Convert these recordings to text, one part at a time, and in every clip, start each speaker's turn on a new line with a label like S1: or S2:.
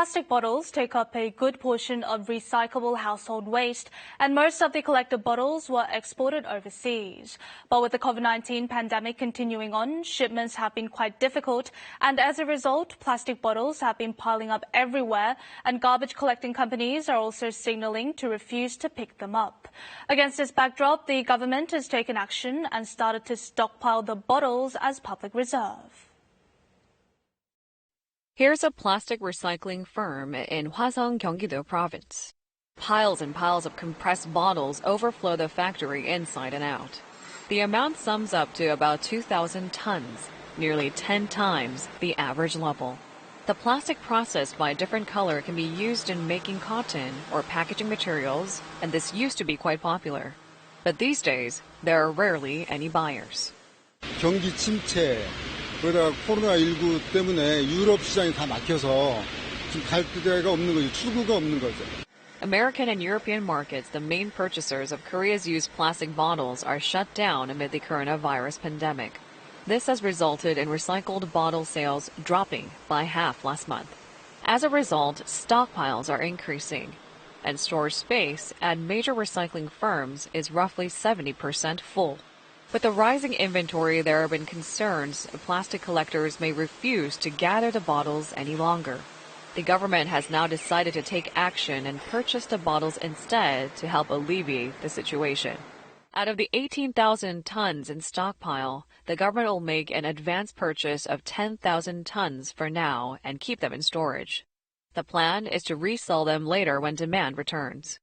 S1: plastic bottles take up a good portion of recyclable household waste, and most of the collected bottles were exported overseas. But with the COVID-19 pandemic continuing on, shipments have been quite difficult, and as a result, plastic bottles have been piling up everywhere, and garbage collecting companies are also signaling to refuse to pick them up. Against this backdrop, the government has taken action and started to stockpile the bottles as public reserve.
S2: Here's a plastic recycling firm in Hwaseong, Gyeonggido Province. Piles and piles of compressed bottles overflow the factory inside and out. The amount sums up to about 2,000 tons, nearly 10 times the average level. The plastic processed by a different color can be used in making cotton or packaging materials, and this used to be quite popular. But these days, there are rarely any buyers.
S3: 경기 침체, 그러다가 코로나19 때문에 유럽 시장이 다 막혀서 지금 갈 데가 없는 거죠. 출구가 없는 거죠.
S2: American and European markets, the main purchasers of Korea's used plastic bottles, are shut down amid the coronavirus pandemic. This has resulted in recycled bottle sales dropping by half last month. As a result, stockpiles are increasing, and storage space at major recycling firms is roughly 70% full. With the rising inventory, there have been concerns plastic collectors may refuse to gather the bottles any longer. The government has now decided to take action and purchase the bottles instead to help alleviate the situation. Out of the 18,000 tons in stockpile, the government will make an advance purchase of 10,000 tons for now and keep them in storage. The plan is to resell them later when demand returns.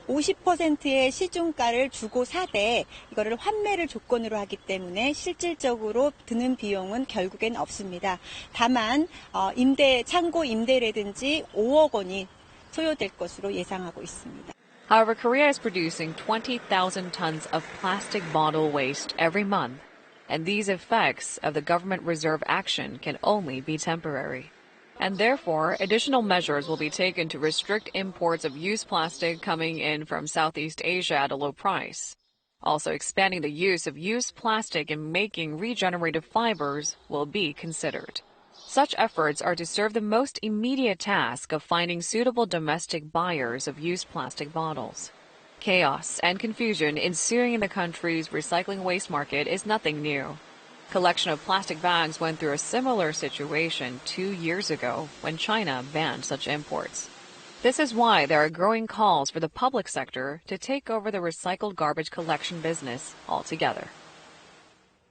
S4: 50%의 시중가를 주고 사되 이거를 환매를 조건으로 하기 때문에 실질적으로 드는 비용은 결국엔 없습니다. 다만 창고 임대라든지 5억 원이 소요될 것으로 예상하고 있습니다.
S2: However, Korea is producing 20,000 tons of plastic bottle waste every month, and these effects of the government reserve action can only be temporary. And therefore, additional measures will be taken to restrict imports of used plastic coming in from Southeast Asia at a low price. Also, expanding the use of used plastic in making regenerative fibers will be considered. Such efforts are to serve the most immediate task of finding suitable domestic buyers of used plastic bottles. Chaos and confusion ensuing in the country's recycling waste market is nothing new. Collection of plastic bags went through a similar situation 2 years ago when China banned such imports. This is why there are growing calls for the public sector to take over the recycled garbage collection business altogether.